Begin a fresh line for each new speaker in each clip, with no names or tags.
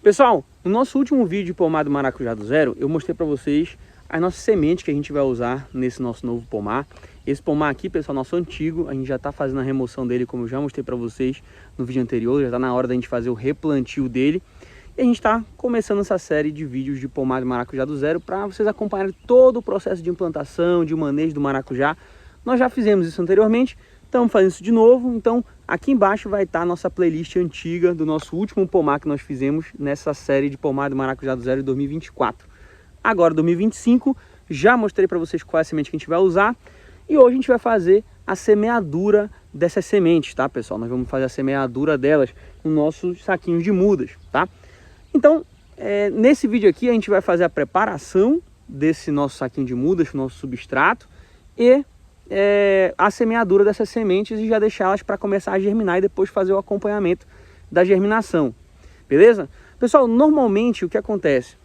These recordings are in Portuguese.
Pessoal, no nosso último vídeo de pomar do maracujá do zero, eu mostrei para vocês as nossas sementes que a gente vai usar nesse nosso novo pomar. Esse pomar aqui, pessoal, nosso antigo, a gente já está fazendo a remoção dele, como eu já mostrei para vocês no vídeo anterior. Já está na hora da gente fazer o replantio dele. E a gente está começando essa série de vídeos de pomar do maracujá do zero para vocês acompanharem todo o processo de implantação, de manejo do maracujá. Nós já fizemos isso anteriormente, estamos fazendo isso de novo. Então aqui embaixo vai estar a nossa playlist antiga do nosso último pomar que nós fizemos nessa série de pomar do maracujá do zero em 2024. Agora 2025, já mostrei para vocês qual é a semente que a gente vai usar. E hoje a gente vai fazer a semeadura dessas sementes, tá, pessoal? Nós vamos fazer a semeadura delas nos nossos saquinhos de mudas, tá? Então, nesse vídeo aqui a gente vai fazer a preparação desse nosso saquinho de mudas, nosso substrato, e a semeadura dessas sementes e já deixá-las para começar a germinar e depois fazer o acompanhamento da germinação, beleza? Pessoal, normalmente o que acontece?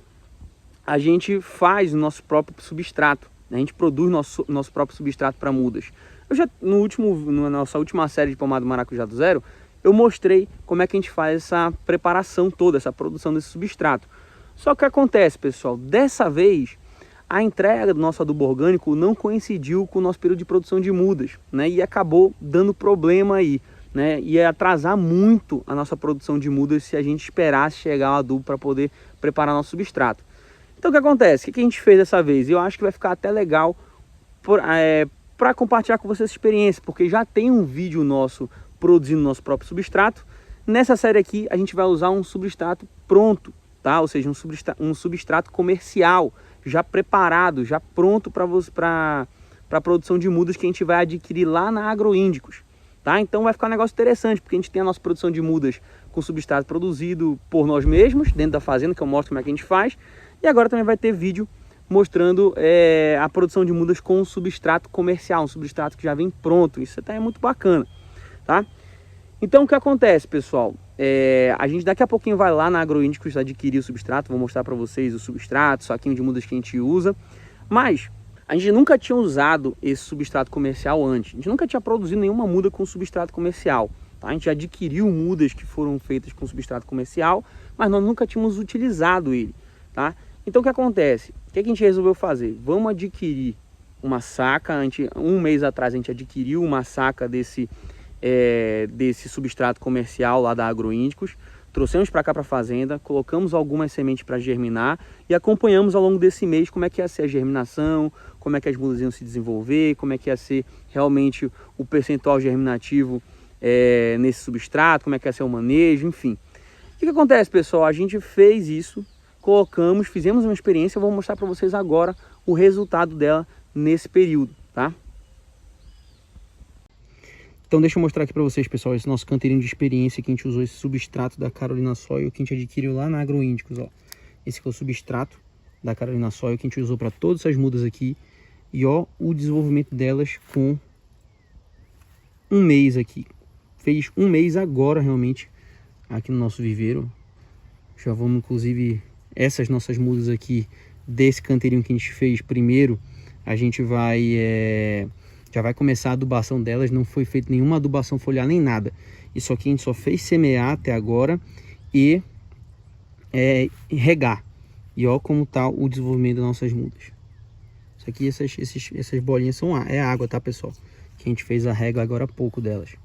A gente faz o nosso próprio substrato, a gente produz nosso próprio substrato para mudas. Eu já na nossa última série de pomar do maracujá do zero, eu mostrei como é que a gente faz essa preparação toda, essa produção desse substrato. Só que o que acontece, pessoal, dessa vez a entrega do nosso adubo orgânico não coincidiu com o nosso período de produção de mudas, né? E acabou dando problema aí, né? Ia atrasar muito a nossa produção de mudas se a gente esperasse chegar o adubo para poder preparar nosso substrato. Então o que acontece? O que a gente fez dessa vez? Eu acho que vai ficar até legal para compartilhar com vocês essa experiência, porque já tem um vídeo nosso produzindo nosso próprio substrato. Nessa série aqui a gente vai usar um substrato pronto, tá? Ou seja, um substrato comercial, já preparado, já pronto para a produção de mudas que a gente vai adquirir lá na Agroíndicos, tá? Então vai ficar um negócio interessante, porque a gente tem a nossa produção de mudas com substrato produzido por nós mesmos, dentro da fazenda, que eu mostro como é que a gente faz. E agora também vai ter vídeo mostrando a produção de mudas com um substrato comercial, um substrato que já vem pronto. Isso até é muito bacana, tá? Então o que acontece, pessoal? A gente daqui a pouquinho vai lá na Agroíndicos adquirir o substrato. Vou mostrar para vocês o substrato, o saquinho de mudas que a gente usa. Mas a gente nunca tinha usado esse substrato comercial antes. A gente nunca tinha produzido nenhuma muda com substrato comercial, tá? A gente já adquiriu mudas que foram feitas com substrato comercial, mas nós nunca tínhamos utilizado ele, tá? Então o que acontece? O que a gente resolveu fazer? Vamos adquirir uma saca. Um mês atrás a gente adquiriu uma saca desse substrato comercial lá da Agroíndicos, trouxemos para cá para a fazenda, colocamos algumas sementes para germinar e acompanhamos ao longo desse mês como é que ia ser a germinação, como é que as mudas iam se desenvolver, como é que ia ser realmente o percentual germinativo nesse substrato, como é que ia ser o manejo, enfim. O que acontece, pessoal? A gente fez isso, fizemos uma experiência. Eu vou mostrar para vocês agora o resultado dela nesse período, tá? Então deixa eu mostrar aqui para vocês, pessoal, esse nosso canteirinho de experiência que a gente usou, esse substrato da Carolina Soil que a gente adquiriu lá na Agroíndicos, ó. Esse aqui é o substrato da Carolina Soil que a gente usou para todas essas mudas aqui. E ó, o desenvolvimento delas com um mês aqui. Fez um mês agora realmente aqui no nosso viveiro. Já vamos, inclusive, essas nossas mudas aqui desse canteirinho que a gente fez primeiro, a gente já vai começar a adubação delas. Não foi feita nenhuma adubação foliar nem nada. Isso aqui a gente só fez semear até agora e regar. E ó como tá o desenvolvimento das nossas mudas. Isso aqui, essas bolinhas são água, tá, pessoal? Que a gente fez a rega agora há pouco delas.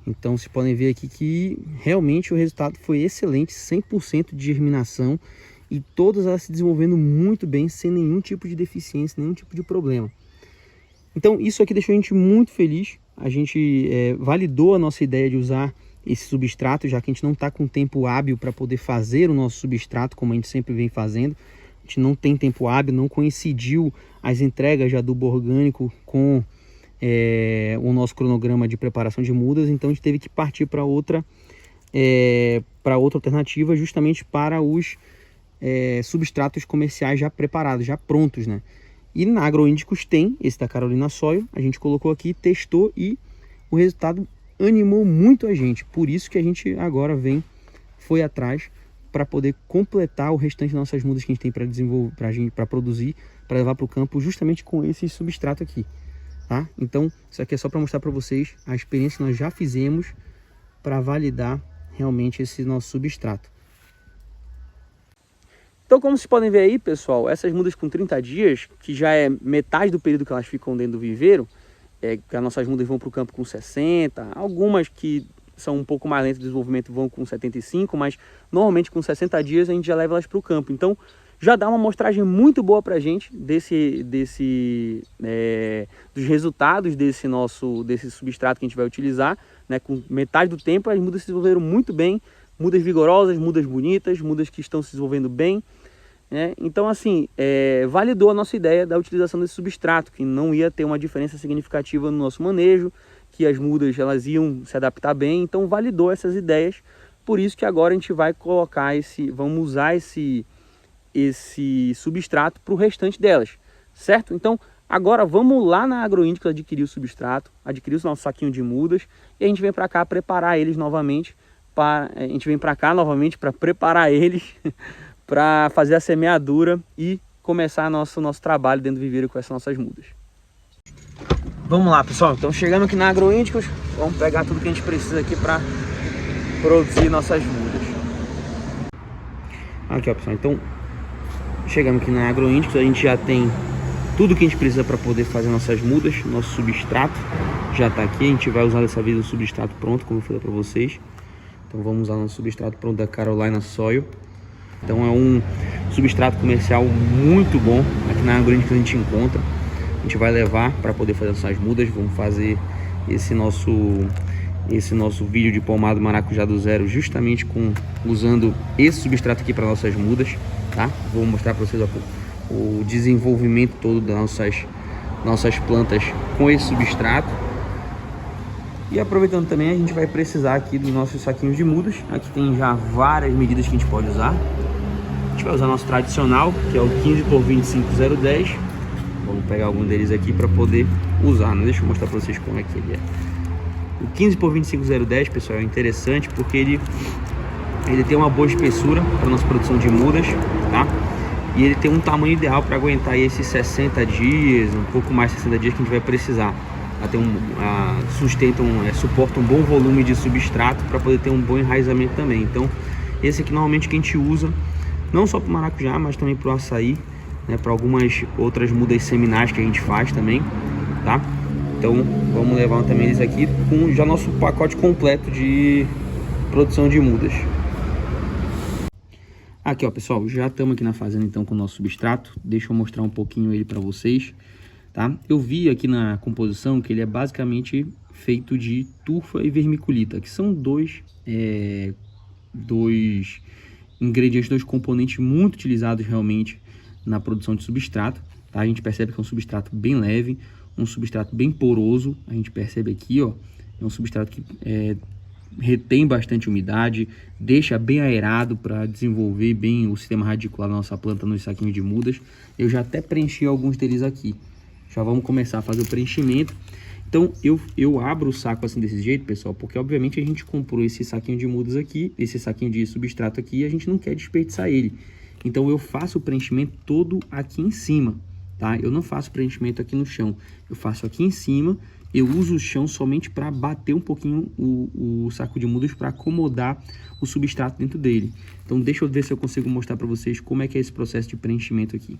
Então vocês podem ver aqui que realmente o resultado foi excelente, 100% de germinação e todas elas se desenvolvendo muito bem, sem nenhum tipo de deficiência, nenhum tipo de problema. Então isso aqui deixou a gente muito feliz. A gente validou a nossa ideia de usar esse substrato, já que a gente não está com tempo hábil para poder fazer o nosso substrato, como a gente sempre vem fazendo. A gente não tem tempo hábil, não coincidiu as entregas de adubo orgânico com o nosso cronograma de preparação de mudas. Então a gente teve que partir para outra alternativa, justamente para os substratos comerciais já preparados, já prontos, né? E na Agroíndicos tem esse da Carolina Soil, a gente colocou aqui, testou e o resultado animou muito a gente. Por isso que a gente agora foi atrás para poder completar o restante das nossas mudas que a gente tem para desenvolver, para produzir, para levar para o campo, justamente com esse substrato aqui, tá? Então isso aqui é só para mostrar para vocês a experiência que nós já fizemos para validar realmente esse nosso substrato. Então, como vocês podem ver aí, pessoal, essas mudas com 30 dias, que já é metade do período que elas ficam dentro do viveiro, que as nossas mudas vão para o campo com 60, algumas que são um pouco mais lentas de desenvolvimento vão com 75, mas normalmente com 60 dias a gente já leva elas para o campo. Então, já dá uma amostragem muito boa para a gente dos resultados desse substrato que a gente vai utilizar, né? Com metade do tempo as mudas se desenvolveram muito bem, mudas vigorosas, mudas bonitas, mudas que estão se desenvolvendo bem, né? Então assim, validou a nossa ideia da utilização desse substrato, que não ia ter uma diferença significativa no nosso manejo, que as mudas elas iam se adaptar bem, então validou essas ideias. Por isso que agora a gente vai colocar vamos usar esse substrato para o restante delas, certo? Então agora vamos lá na Agroíndicos adquirir o substrato, adquirir o nosso saquinho de mudas, e a gente vem para cá preparar eles novamente. A gente vem para cá novamente para preparar eles para fazer a semeadura e começar nosso trabalho dentro do viveiro com essas nossas mudas. Vamos lá, pessoal, então chegando aqui na Agroíndicos, vamos pegar tudo que a gente precisa aqui para produzir nossas mudas. Aqui, ó, pessoal, então chegamos aqui na Agroíndicos, a gente já tem tudo que a gente precisa para poder fazer nossas mudas. Nosso substrato já está aqui, a gente vai usar dessa vez o substrato pronto, como eu falei para vocês. Então vamos usar nosso substrato pronto da Carolina Soil. Então é um substrato comercial muito bom, aqui na Agroíndicos a gente encontra. A gente vai levar para poder fazer essas mudas. Vamos fazer esse nosso vídeo de pomada maracujá do zero justamente usando esse substrato aqui para nossas mudas, tá? Vou mostrar para vocês o desenvolvimento todo das nossas plantas com esse substrato. E aproveitando também, a gente vai precisar aqui dos nossos saquinhos de mudas. Aqui tem já várias medidas que a gente pode usar. A gente vai usar nosso tradicional, que é o 15 por 25 010. Vamos pegar algum deles aqui para poder usar, né? Deixa eu mostrar para vocês como é que ele é. O 15 por 25 010, pessoal, é interessante porque ele tem uma boa espessura para nossa produção de mudas, tá? E ele tem um tamanho ideal para aguentar aí esses 60 dias, um pouco mais de 60 dias que a gente vai precisar. Suporta um bom volume de substrato para poder ter um bom enraizamento também. Então esse aqui normalmente que a gente usa não só para o maracujá, mas também para o açaí, né, para algumas outras mudas seminais que a gente faz também, tá? Então vamos levar também eles aqui com já nosso pacote completo de produção de mudas. Aqui, ó, pessoal, já estamos aqui na fazenda então com o nosso substrato. Deixa eu mostrar um pouquinho ele para vocês. Tá? Eu vi aqui na composição que ele é basicamente feito de turfa e vermiculita, que são dois ingredientes, dois componentes muito utilizados realmente na produção de substrato. Tá? A gente percebe que é um substrato bem leve, um substrato bem poroso. A gente percebe aqui, ó, é um substrato que retém bastante umidade, deixa bem aerado para desenvolver bem o sistema radicular da nossa planta nos saquinhos de mudas. Eu já até preenchi alguns deles aqui. Já vamos começar a fazer o preenchimento. Então eu abro o saco assim desse jeito, pessoal, porque obviamente a gente comprou esse saquinho de mudas aqui, esse saquinho de substrato aqui, e a gente não quer desperdiçar ele. Então eu faço o preenchimento todo aqui em cima, tá? Eu não faço preenchimento aqui no chão, eu faço aqui em cima. Eu uso o chão somente para bater um pouquinho o saco de mudas para acomodar o substrato dentro dele. Então deixa eu ver se eu consigo mostrar para vocês como é que é esse processo de preenchimento aqui.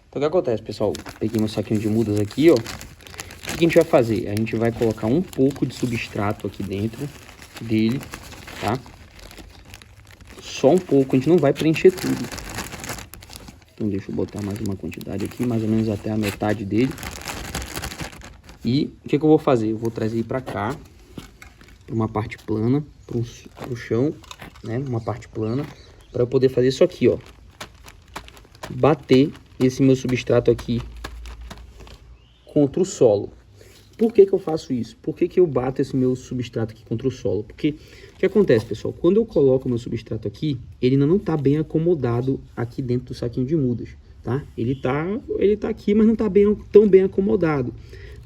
Então o que acontece, pessoal? Peguei meu saquinho de mudas aqui, ó. O que a gente vai fazer? A gente vai colocar um pouco de substrato aqui dentro dele, tá? Só um pouco, a gente não vai preencher tudo. Então deixa eu botar mais uma quantidade aqui, mais ou menos até a metade dele. E o que eu vou fazer? Eu vou trazer ele para cá, para uma parte plana, para o chão, né? Uma parte plana, para eu poder fazer isso aqui, ó. Bater esse meu substrato aqui contra o solo. Por que eu faço isso? Por que eu bato esse meu substrato aqui contra o solo? Porque o que acontece, pessoal? Quando eu coloco o meu substrato aqui, ele ainda não está bem acomodado aqui dentro do saquinho de mudas, tá? Ele tá aqui, mas não está tão bem acomodado,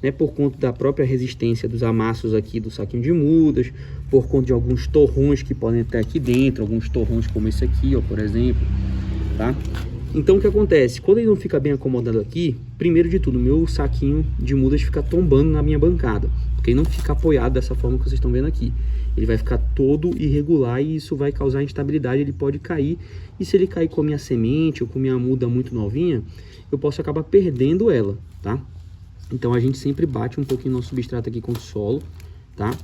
né? Por conta da própria resistência dos amassos aqui do saquinho de mudas, por conta de alguns torrões que podem estar aqui dentro, alguns torrões como esse aqui, ó, por exemplo, tá? Então o que acontece? Quando ele não fica bem acomodado aqui, primeiro de tudo, meu saquinho de mudas fica tombando na minha bancada. porque ele não fica apoiado dessa forma que vocês estão vendo aqui. Ele vai ficar todo irregular e isso vai causar instabilidade, ele pode cair. E se ele cair com a minha semente ou com a minha muda muito novinha, eu posso acabar perdendo ela, tá? Então a gente sempre bate um pouquinho no substrato aqui contra o solo, tá?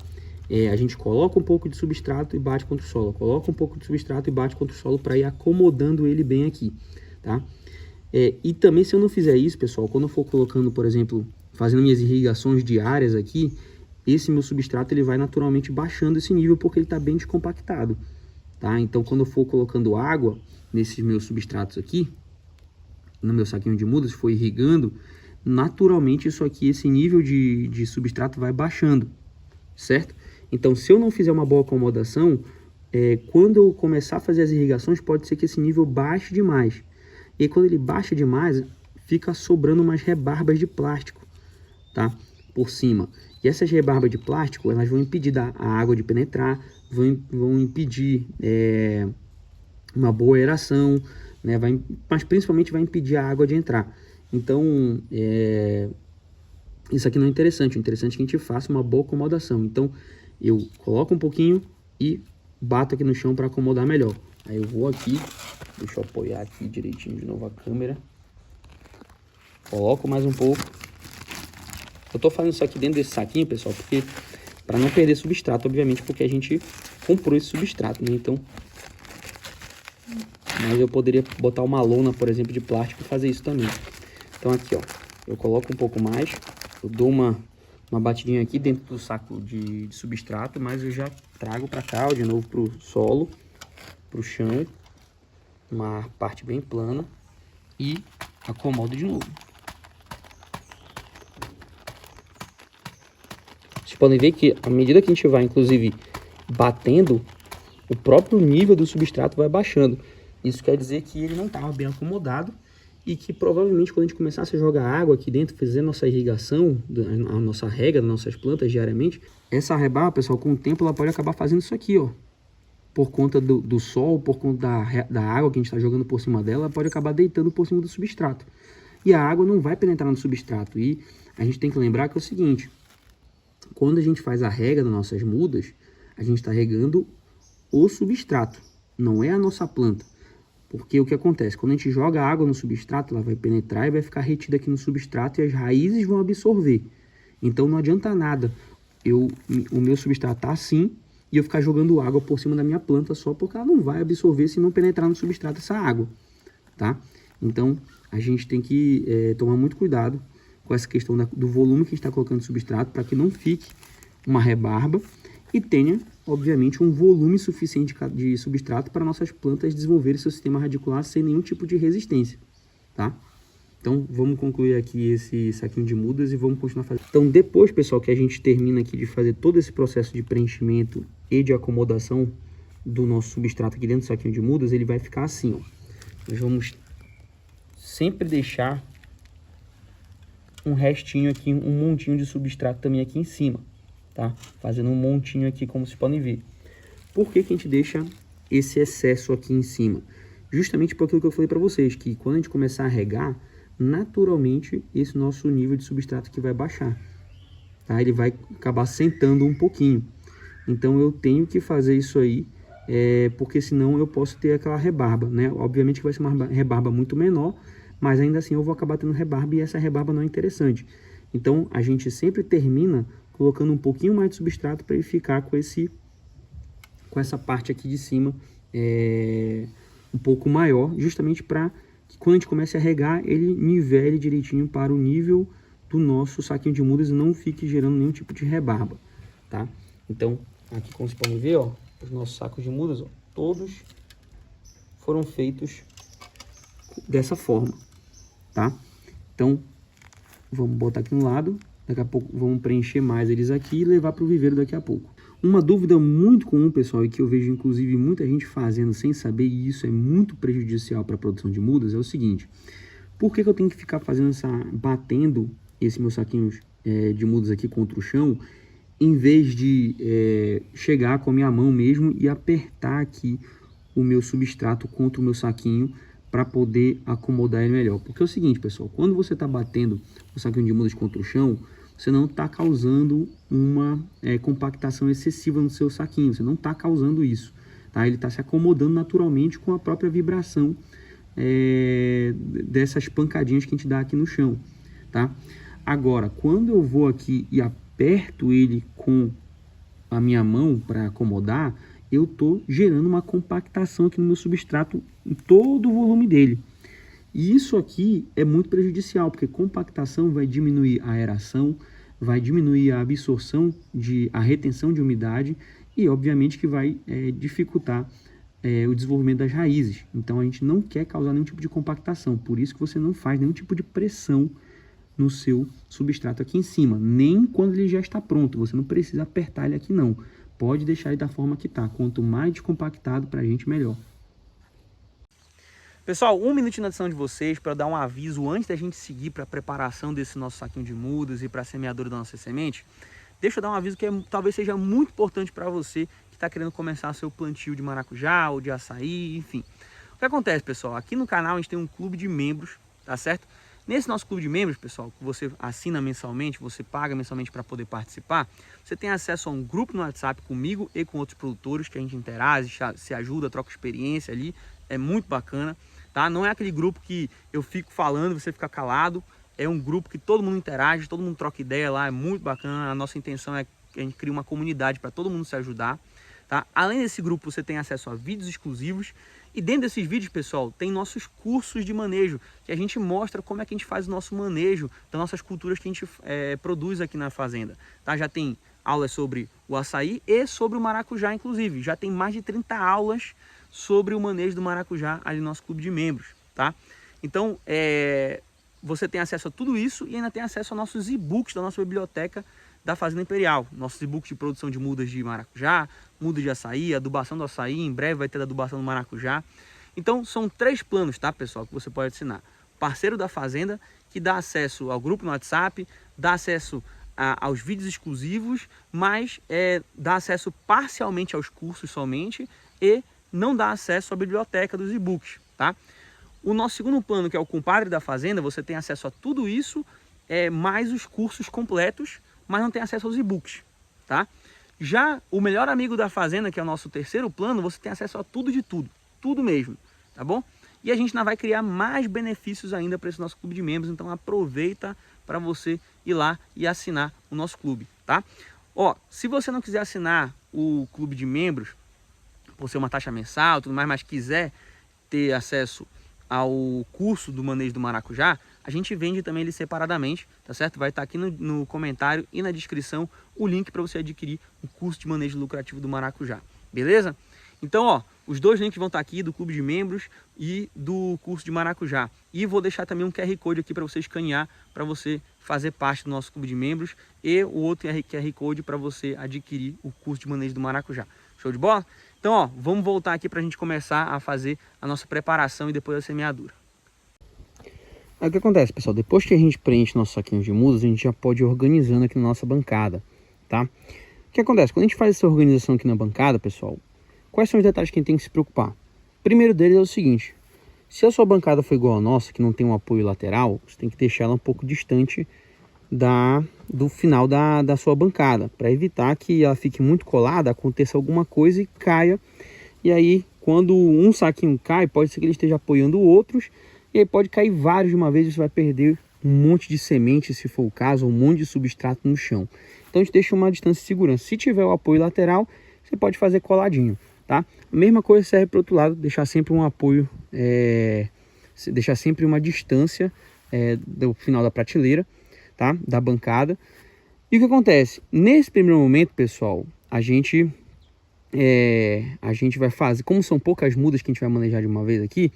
A gente coloca um pouco de substrato e bate contra o solo. Coloca um pouco de substrato e bate contra o solo para ir acomodando ele bem aqui, tá? E também, se eu não fizer isso, pessoal, quando eu for colocando, por exemplo, fazendo minhas irrigações diárias aqui, esse meu substrato ele vai naturalmente baixando esse nível porque ele está bem descompactado, tá? Então, quando eu for colocando água nesses meus substratos aqui, no meu saquinho de mudas, for irrigando, naturalmente isso aqui, esse nível de substrato vai baixando, certo? Então, se eu não fizer uma boa acomodação, quando eu começar a fazer as irrigações, pode ser que esse nível baixe demais. E aí, quando ele baixa demais, fica sobrando umas rebarbas de plástico, tá? Por cima. E essas rebarbas de plástico, elas vão impedir a água de penetrar, vão impedir uma boa aeração, né? Mas principalmente vai impedir a água de entrar. Então, isso aqui não é interessante. O interessante é que a gente faça uma boa acomodação. Então, eu coloco um pouquinho e bato aqui no chão para acomodar melhor. Aí eu vou aqui, deixa eu apoiar aqui direitinho de novo a câmera. Coloco mais um pouco. Eu tô fazendo isso aqui dentro desse saquinho, pessoal, porque para não perder substrato, obviamente, porque a gente comprou esse substrato, né? Então, mas eu poderia botar uma lona, por exemplo, de plástico e fazer isso também. Então aqui, ó, eu coloco um pouco mais, eu dou uma batidinha aqui dentro do saco de substrato, mas eu já trago para cá, ó, de novo pro solo, pro chão, uma parte bem plana e acomodo de novo. Vocês podem ver que à medida que a gente vai, inclusive, batendo, o próprio nível do substrato vai baixando. Isso quer dizer que ele não estava bem acomodado e que provavelmente quando a gente começasse a jogar água aqui dentro, fazer a nossa irrigação, a nossa rega das nossas plantas diariamente, essa rebarba, pessoal, com o tempo ela pode acabar fazendo isso aqui, ó. Por conta do sol, por conta da água que a gente está jogando por cima dela, ela pode acabar deitando por cima do substrato. E a água não vai penetrar no substrato. E a gente tem que lembrar que é o seguinte: quando a gente faz a rega das nossas mudas, a gente está regando o substrato, não é a nossa planta. Porque o que acontece? Quando a gente joga água no substrato, ela vai penetrar e vai ficar retida aqui no substrato e as raízes vão absorver. Então não adianta nada o meu substrato tá assim e eu ficar jogando água por cima da minha planta só porque ela não vai absorver se não penetrar no substrato essa água, tá? Então a gente tem que tomar muito cuidado com essa questão do volume que a gente está colocando no substrato para que não fique uma rebarba e tenha, obviamente, um volume suficiente de substrato para nossas plantas desenvolverem seu sistema radicular sem nenhum tipo de resistência, tá? Então, vamos concluir aqui esse saquinho de mudas e vamos continuar fazendo. Então, depois, pessoal, que a gente termina aqui de fazer todo esse processo de preenchimento e de acomodação do nosso substrato aqui dentro do saquinho de mudas, ele vai ficar assim, ó. Nós vamos sempre deixar um restinho aqui, um montinho de substrato também aqui em cima, tá? Fazendo um montinho aqui, como vocês podem ver. Por que que a gente deixa esse excesso aqui em cima? Justamente por aquilo que eu falei para vocês, que quando a gente começar a regar, naturalmente esse nosso nível de substrato aqui vai baixar, tá? Ele vai acabar sentando um pouquinho. Então eu tenho que fazer isso aí, porque senão eu posso ter aquela rebarba, né? Obviamente que vai ser uma rebarba muito menor, mas ainda assim eu vou acabar tendo rebarba e essa rebarba não é interessante. Então a gente sempre termina colocando um pouquinho mais de substrato para ele ficar com essa parte aqui de cima um pouco maior, justamente para que quando a gente comece a regar, ele nivele direitinho para o nível do nosso saquinho de mudas e não fique gerando nenhum tipo de rebarba, tá? Então, aqui como vocês podem ver, ó, os nossos sacos de mudas, ó, todos foram feitos dessa forma, tá? Então, vamos botar aqui no lado, daqui a pouco vamos preencher mais eles aqui e levar para o viveiro daqui a pouco. Uma dúvida muito comum, pessoal, e que eu vejo inclusive muita gente fazendo sem saber, e isso é muito prejudicial para a produção de mudas, é o seguinte: por que eu tenho que ficar batendo esses meus saquinhos de mudas aqui contra o chão, em vez de chegar com a minha mão mesmo e apertar aqui o meu substrato contra o meu saquinho para poder acomodar ele melhor? Porque é o seguinte, pessoal, quando você está batendo o saquinho de mudas contra o chão, você não está causando uma compactação excessiva no seu saquinho, você não está causando isso, tá? Ele está se acomodando naturalmente com a própria vibração dessas pancadinhas que a gente dá aqui no chão, tá? Agora, quando eu vou aqui e aperto ele com a minha mão para acomodar, eu estou gerando uma compactação aqui no meu substrato em todo o volume dele. E isso aqui é muito prejudicial, porque compactação vai diminuir a aeração, vai diminuir a absorção, a retenção de umidade e, obviamente, que vai dificultar o desenvolvimento das raízes. Então, a gente não quer causar nenhum tipo de compactação, por isso que você não faz nenhum tipo de pressão no seu substrato aqui em cima, nem quando ele já está pronto. Você não precisa apertar ele aqui não, pode deixar ele da forma que está. Quanto mais descompactado para a gente, melhor. Pessoal, um minutinho na edição de vocês para dar um aviso antes da gente seguir para a preparação desse nosso saquinho de mudas e para a semeadura da nossa semente. Deixa eu dar um aviso que talvez seja muito importante para você que está querendo começar seu plantio de maracujá ou de açaí, enfim. O que acontece, pessoal? Aqui no canal a gente tem um clube de membros, tá certo? Nesse nosso clube de membros, pessoal, que você assina mensalmente, você paga mensalmente para poder participar, você tem acesso a um grupo no WhatsApp comigo e com outros produtores que a gente interage, se ajuda, troca experiência ali, é muito bacana. Tá? Não é aquele grupo que eu fico falando, você fica calado. É um grupo que todo mundo interage, todo mundo troca ideia lá, é muito bacana. A nossa intenção é que a gente crie uma comunidade para todo mundo se ajudar. Tá? Além desse grupo, você tem acesso a vídeos exclusivos. E dentro desses vídeos, pessoal, tem nossos cursos de manejo, que a gente mostra como é que a gente faz o nosso manejo das nossas culturas que a gente produz aqui na fazenda. Tá? Já tem aulas sobre o açaí e sobre o maracujá, inclusive. Já tem mais de 30 aulas sobre o manejo do maracujá ali no nosso clube de membros, tá? Então, você tem acesso a tudo isso e ainda tem acesso a nossos e-books da nossa biblioteca da Fazenda Imperial. Nossos e-books de produção de mudas de maracujá, mudas de açaí, adubação do açaí, em breve vai ter a adubação do maracujá. Então, são 3 planos, tá, pessoal, que você pode assinar. Parceiro da Fazenda, que dá acesso ao grupo no WhatsApp, dá acesso aos vídeos exclusivos, mas dá acesso parcialmente aos cursos somente e não dá acesso à biblioteca dos e-books, tá? O nosso segundo plano, que é o Compadre da Fazenda, você tem acesso a tudo isso, mais os cursos completos, mas não tem acesso aos e-books, tá? Já o Melhor Amigo da Fazenda, que é o nosso terceiro plano, você tem acesso a tudo de tudo, tudo mesmo, tá bom? E a gente ainda vai criar mais benefícios ainda para esse nosso clube de membros, então aproveita para você ir lá e assinar o nosso clube, tá? Ó, se você não quiser assinar o clube de membros, por ser uma taxa mensal, tudo mais, mas quiser ter acesso ao curso do manejo do maracujá, a gente vende também ele separadamente, tá certo? Vai estar aqui no comentário e na descrição o link para você adquirir o curso de manejo lucrativo do maracujá, beleza? Então, ó, os 2 links vão estar aqui, do clube de membros e do curso de maracujá. E vou deixar também um QR Code aqui para você escanear, para você fazer parte do nosso clube de membros, e o outro QR Code para você adquirir o curso de manejo do maracujá. Show de bola? Então, ó, vamos voltar aqui para a gente começar a fazer a nossa preparação e depois a semeadura. Aí o que acontece, pessoal? Depois que a gente preenche nosso saquinho de mudas, a gente já pode ir organizando aqui na nossa bancada, tá? O que acontece? Quando a gente faz essa organização aqui na bancada, pessoal, quais são os detalhes que a gente tem que se preocupar? O primeiro deles é o seguinte: se a sua bancada for igual a nossa, que não tem um apoio lateral, você tem que deixar ela um pouco distante do final da sua bancada, para evitar que ela fique muito colada, aconteça alguma coisa e caia. E aí, quando um saquinho cai, pode ser que ele esteja apoiando outros, e aí pode cair vários de uma vez, e você vai perder um monte de semente, se for o caso, um monte de substrato no chão. Então a gente deixa uma distância de segurança. Se tiver o apoio lateral, você pode fazer coladinho, tá? A mesma coisa serve para o outro lado, deixar sempre um apoio, deixar sempre uma distância do final da prateleira, tá? Da bancada. E o que acontece? Nesse primeiro momento, pessoal, a gente vai fazer, como são poucas mudas que a gente vai manejar de uma vez aqui,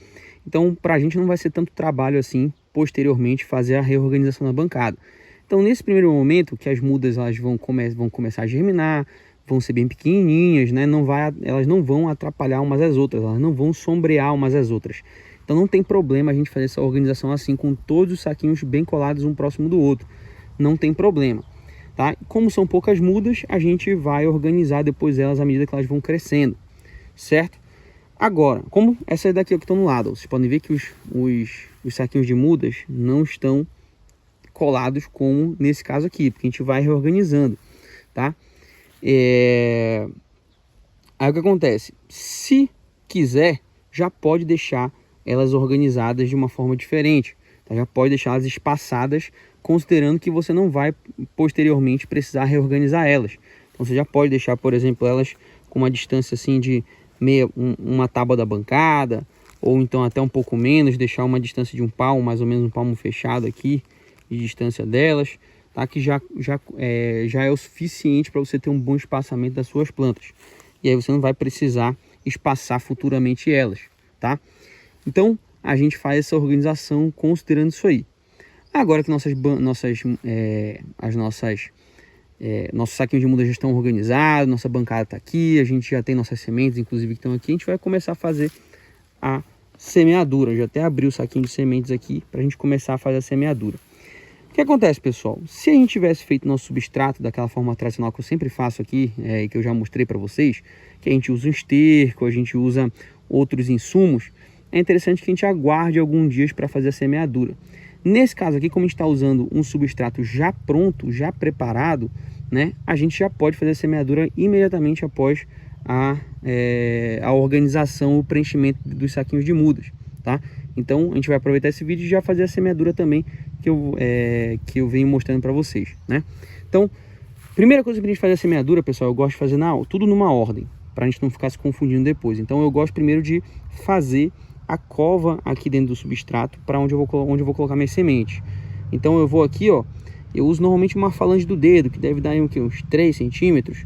então para a gente não vai ser tanto trabalho assim posteriormente fazer a reorganização da bancada. Então nesse primeiro momento que as mudas elas vão começar a germinar, vão ser bem pequenininhas, né? Elas não vão atrapalhar umas às outras, elas não vão sombrear umas às outras. Então não tem problema a gente fazer essa organização assim, com todos os saquinhos bem colados um próximo do outro. Não tem problema, tá? Como são poucas mudas, a gente vai organizar depois elas à medida que elas vão crescendo, certo? Agora, como essas daqui que estão no lado, vocês podem ver que os saquinhos de mudas não estão colados como nesse caso aqui, porque a gente vai reorganizando, tá? Aí o que acontece? Se quiser, já pode deixar elas organizadas de uma forma diferente, tá? Já pode deixar elas espaçadas, considerando que você não vai posteriormente precisar reorganizar elas. Então você já pode deixar, por exemplo, elas com uma distância assim de uma tábua da bancada, ou então até um pouco menos, deixar uma distância de um palmo, mais ou menos um palmo fechado aqui, de distância delas, tá? Que já é o suficiente para você ter um bom espaçamento das suas plantas. E aí você não vai precisar espaçar futuramente elas, tá? Então a gente faz essa organização considerando isso aí. Agora que nossos saquinhos de muda já estão organizados, nossa bancada está aqui, a gente já tem nossas sementes, inclusive, que estão aqui, a gente vai começar a fazer a semeadura. Eu já até abri o saquinho de sementes aqui para a gente começar a fazer a semeadura. O que acontece, pessoal? Se a gente tivesse feito nosso substrato daquela forma tradicional que eu sempre faço aqui, e que eu já mostrei para vocês, que a gente usa um esterco, a gente usa outros insumos, é interessante que a gente aguarde alguns dias para fazer a semeadura. Nesse caso aqui, como a gente está usando um substrato já pronto, já preparado, né, a gente já pode fazer a semeadura imediatamente após a organização, o preenchimento dos saquinhos de mudas, tá? Então a gente vai aproveitar esse vídeo e já fazer a semeadura também que eu venho mostrando para vocês, né? Então, primeira coisa que a gente fazer a semeadura, pessoal, eu gosto de fazer tudo numa ordem, para a gente não ficar se confundindo depois. Então eu gosto primeiro de fazer a cova aqui dentro do substrato para onde eu vou colocar minhas sementes. Então eu vou aqui, ó, eu uso normalmente uma falange do dedo, que deve dar aí, uns 3 centímetros,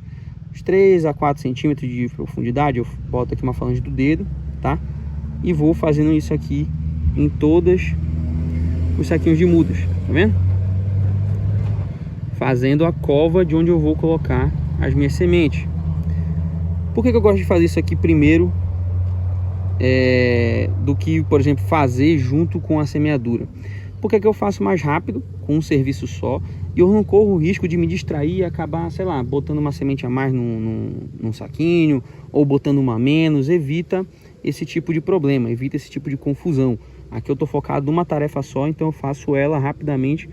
uns 3 a 4 centímetros de profundidade. Eu boto aqui uma falange do dedo, tá? E vou fazendo isso aqui em todos os saquinhos de mudas, tá vendo? Fazendo a cova de onde eu vou colocar as minhas sementes. Por que eu gosto de fazer isso aqui primeiro do que, por exemplo, fazer junto com a semeadura? Porque eu faço mais rápido, com um serviço só, e eu não corro o risco de me distrair e acabar, sei lá, botando uma semente a mais num saquinho, ou botando uma a menos. Evita esse tipo de problema, evita esse tipo de confusão. Aqui eu estou focado numa tarefa só, então eu faço ela rapidamente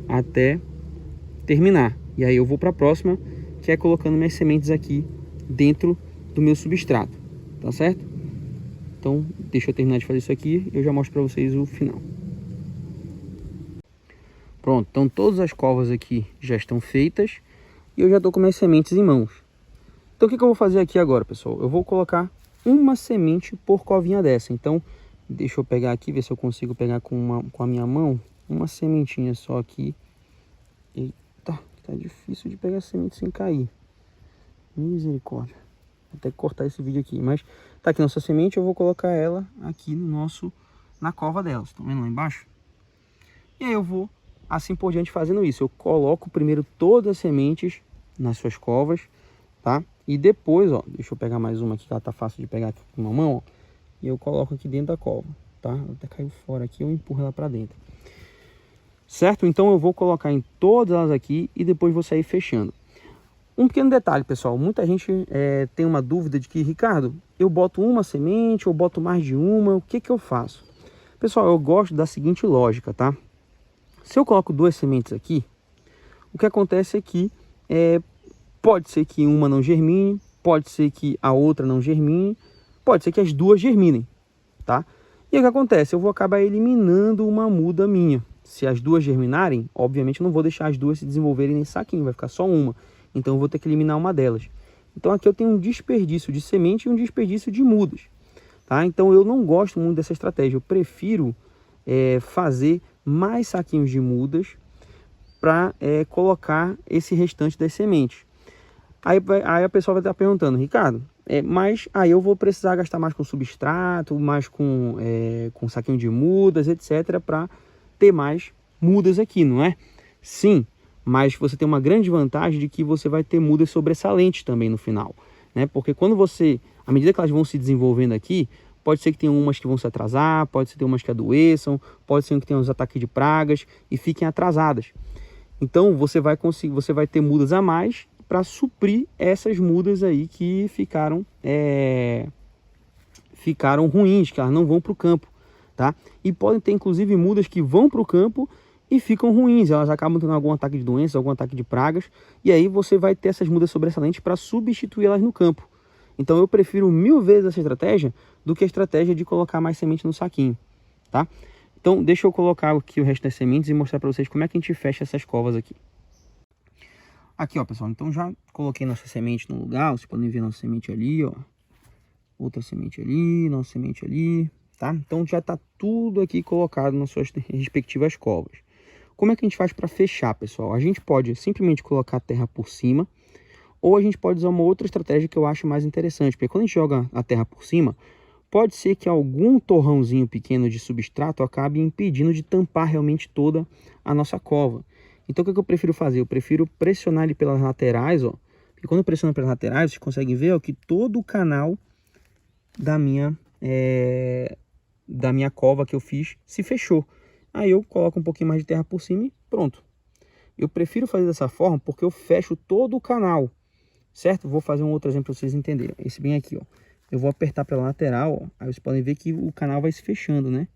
até terminar. E aí eu vou para a próxima, que é colocando minhas sementes aqui dentro do meu substrato, tá certo? Então deixa eu terminar de fazer isso aqui e eu já mostro para vocês o final. Pronto, então todas as covas aqui já estão feitas e eu já estou com minhas sementes em mãos. Então o que eu vou fazer aqui agora, pessoal? Eu vou colocar uma semente por covinha dessa. Então deixa eu pegar aqui, ver se eu consigo pegar com a minha mão uma sementinha só aqui. Eita, tá difícil de pegar semente sem cair. Misericórdia. Vou ter que cortar esse vídeo aqui, mas tá aqui nossa semente. Eu vou colocar ela aqui na cova delas. Estão vendo lá embaixo? E aí eu vou assim por diante fazendo isso. Eu coloco primeiro todas as sementes nas suas covas, tá? E depois, ó, deixa eu pegar mais uma aqui que ela tá fácil de pegar aqui com uma mão, ó. E eu coloco aqui dentro da cova, tá? Ela até caiu fora aqui, eu empurro ela para dentro. Certo? Então eu vou colocar em todas elas aqui e depois vou sair fechando. Um pequeno detalhe, pessoal. Muita gente tem uma dúvida de que, Ricardo, eu boto uma semente ou boto mais de uma, o que eu faço? Pessoal, eu gosto da seguinte lógica, tá? Se eu coloco 2 sementes aqui, o que acontece é que pode ser que uma não germine, pode ser que a outra não germine, pode ser que as duas germinem, tá? E o que acontece? Eu vou acabar eliminando uma muda minha. Se as duas germinarem, obviamente eu não vou deixar as duas se desenvolverem nesse saquinho, vai ficar só uma. Então eu vou ter que eliminar uma delas. Então aqui eu tenho um desperdício de semente e um desperdício de mudas, tá? Então eu não gosto muito dessa estratégia. Eu prefiro fazer mais saquinhos de mudas para colocar esse restante das sementes. Aí a pessoa vai estar perguntando, Ricardo, mas aí eu vou precisar gastar mais com substrato, mais com saquinho de mudas, etc, para ter mais mudas aqui, não é? Sim, mas você tem uma grande vantagem de que você vai ter mudas sobressalentes também no final, né? Porque quando à medida que elas vão se desenvolvendo aqui, pode ser que tenha umas que vão se atrasar, pode ser que tenha umas que adoeçam, pode ser que tenha uns ataques de pragas e fiquem atrasadas. Então você vai ter mudas a mais para suprir essas mudas aí que ficaram ruins, que elas não vão para o campo, tá? E podem ter inclusive mudas que vão para o campo e ficam ruins, elas acabam tendo algum ataque de doenças, algum ataque de pragas, e aí você vai ter essas mudas sobressalentes para substituir elas no campo. Então eu prefiro 1000 vezes essa estratégia do que a estratégia de colocar mais semente no saquinho, tá? Então deixa eu colocar aqui o resto das sementes e mostrar para vocês como é que a gente fecha essas covas aqui. Aqui, ó, pessoal, então já coloquei nossa semente no lugar, vocês podem ver nossa semente ali, ó. Outra semente ali, nossa semente ali, tá? Então já tá tudo aqui colocado nas suas respectivas covas. Como é que a gente faz para fechar, pessoal? A gente pode simplesmente colocar a terra por cima, ou a gente pode usar uma outra estratégia que eu acho mais interessante, porque quando a gente joga a terra por cima, pode ser que algum torrãozinho pequeno de substrato acabe impedindo de tampar realmente toda a nossa cova. Então o que eu prefiro fazer? Eu prefiro pressionar ele pelas laterais, ó. Porque quando eu pressiono pelas laterais, vocês conseguem ver, ó, que todo o canal da minha cova que eu fiz se fechou. Aí eu coloco um pouquinho mais de terra por cima e pronto. Eu prefiro fazer dessa forma porque eu fecho todo o canal, certo? Vou fazer um outro exemplo para vocês entenderem. Esse bem aqui, ó. Eu vou apertar pela lateral, ó. Aí vocês podem ver que o canal vai se fechando, né?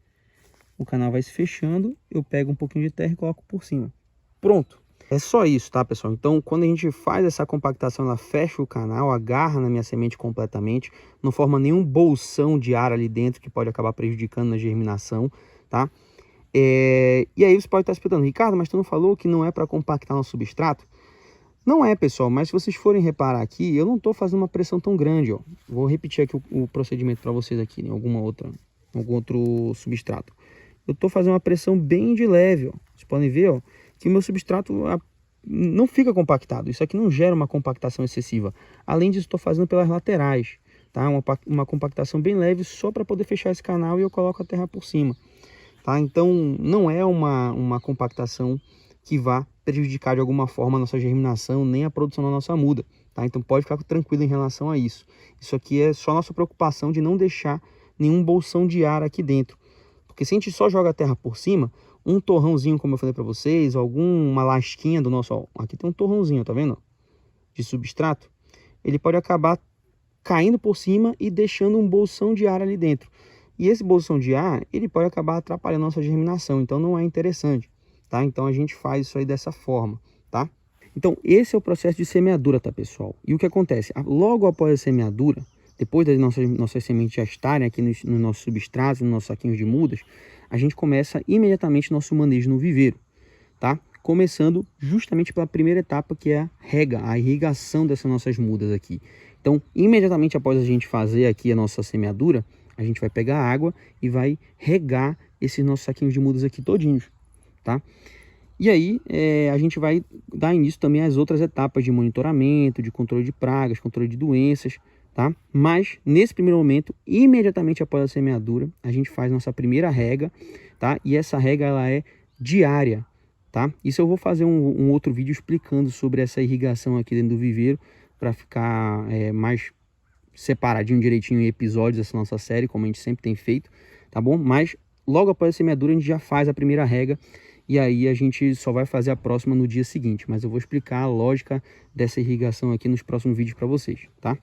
O canal vai se fechando, eu pego um pouquinho de terra e coloco por cima. Pronto. É só isso, tá, pessoal? Então, quando a gente faz essa compactação, ela fecha o canal, agarra na minha semente completamente, não forma nenhum bolsão de ar ali dentro que pode acabar prejudicando na germinação, tá? E aí você pode estar se perguntando, Ricardo, mas tu não falou que não é para compactar no substrato? Não é, pessoal, mas se vocês forem reparar aqui, eu não estou fazendo uma pressão tão grande, ó. Vou repetir aqui o procedimento para vocês aqui, em algum outro substrato. Eu estou fazendo uma pressão bem de leve, ó. Vocês podem ver, ó, que o meu substrato não fica compactado. Isso aqui não gera uma compactação excessiva. Além disso, estou fazendo pelas laterais, tá? Uma compactação bem leve só para poder fechar esse canal e eu coloco a terra por cima, tá? Então, não é uma compactação que vá prejudicar de alguma forma a nossa germinação, nem a produção da nossa muda, tá? Então, pode ficar tranquilo em relação a isso. Isso aqui é só nossa preocupação de não deixar nenhum bolsão de ar aqui dentro. Porque se a gente só joga a terra por cima, um torrãozinho, como eu falei para vocês, alguma lasquinha do nosso... Ó, aqui tem um torrãozinho, tá vendo? De substrato. Ele pode acabar caindo por cima e deixando um bolsão de ar ali dentro. E esse bolsão de ar, ele pode acabar atrapalhando a nossa germinação. Então não é interessante, tá? Então a gente faz isso aí dessa forma, tá? Então esse é o processo de semeadura, tá, pessoal? E o que acontece? Logo após a semeadura, depois das nossas sementes já estarem aqui nos nossos substratos, nos nossos saquinhos de mudas, a gente começa imediatamente nosso manejo no viveiro, tá? Começando justamente pela primeira etapa, que é a rega, a irrigação dessas nossas mudas aqui. Então, imediatamente após a gente fazer aqui a nossa semeadura, a gente vai pegar água e vai regar esses nossos saquinhos de mudas aqui todinhos, tá? E aí, a gente vai dar início também às outras etapas de monitoramento, de controle de pragas, controle de doenças, tá? Mas, nesse primeiro momento, imediatamente após a semeadura, a gente faz nossa primeira rega, tá? E essa rega, ela é diária, tá? Isso eu vou fazer um outro vídeo explicando sobre essa irrigação aqui dentro do viveiro, para ficar mais separadinho, direitinho em episódios dessa nossa série, como a gente sempre tem feito, tá bom? Mas, logo após a semeadura, a gente já faz a primeira rega, e aí a gente só vai fazer a próxima no dia seguinte. Mas eu vou explicar a lógica dessa irrigação aqui nos próximos vídeos para vocês, tá?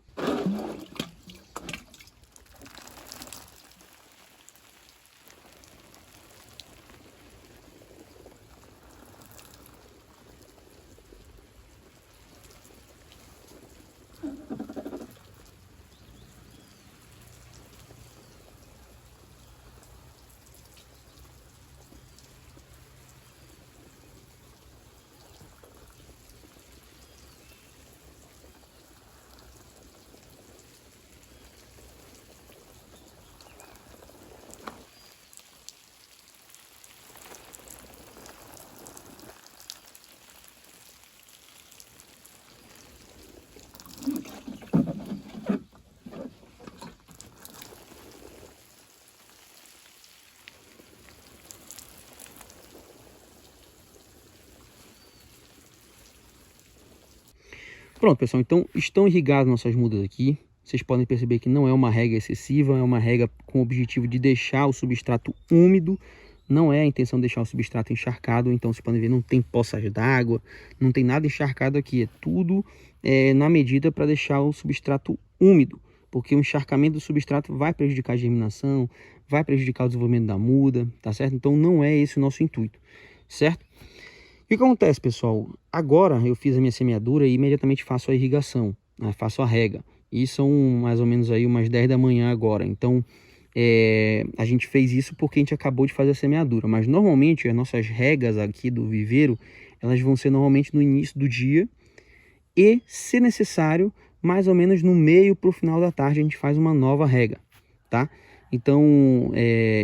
Pronto, pessoal, então estão irrigadas nossas mudas aqui. Vocês podem perceber que não é uma rega excessiva, é uma rega com o objetivo de deixar o substrato úmido. Não é a intenção de deixar o substrato encharcado, então vocês podem ver, não tem poças d'água, não tem nada encharcado aqui. É tudo na medida para deixar o substrato úmido, porque o encharcamento do substrato vai prejudicar a germinação, vai prejudicar o desenvolvimento da muda, tá certo? Então não é esse o nosso intuito. certo? O que acontece, pessoal? Agora eu fiz a minha semeadura e imediatamente faço a irrigação, né? Faço a rega. E são mais ou menos aí umas 10 da manhã agora. Então, a gente fez isso porque a gente acabou de fazer a semeadura. Mas normalmente as nossas regas aqui do viveiro, elas vão ser normalmente no início do dia e, se necessário, mais ou menos no meio para o final da tarde a gente faz uma nova rega, tá? Então,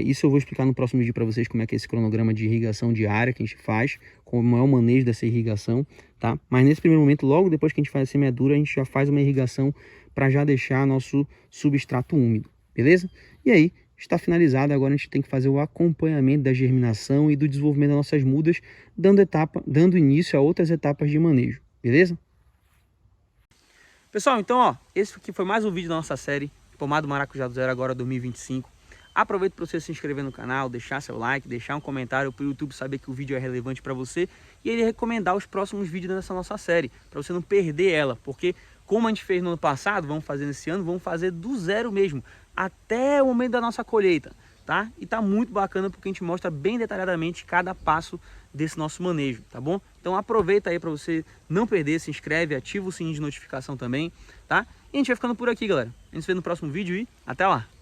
isso eu vou explicar no próximo vídeo para vocês como é que é esse cronograma de irrigação diária que a gente faz, como é o manejo dessa irrigação, tá? Mas nesse primeiro momento, logo depois que a gente faz a semeadura, a gente já faz uma irrigação para já deixar nosso substrato úmido, beleza? E aí, está finalizado, agora a gente tem que fazer o acompanhamento da germinação e do desenvolvimento das nossas mudas, dando início a outras etapas de manejo, beleza? Pessoal, então ó, esse aqui foi mais um vídeo da nossa série Pomar do Maracujá do Zero agora 2025. Aproveita para você se inscrever no canal, deixar seu like, deixar um comentário para o YouTube saber que o vídeo é relevante para você e ele recomendar os próximos vídeos dessa nossa série, para você não perder ela, porque como a gente fez no ano passado, vamos fazer nesse ano, vamos fazer do zero mesmo, até o momento da nossa colheita, tá? E tá muito bacana porque a gente mostra bem detalhadamente cada passo desse nosso manejo, tá bom? Então aproveita aí para você não perder, se inscreve, ativa o sininho de notificação também, tá? E a gente vai ficando por aqui, galera. A gente se vê no próximo vídeo e até lá!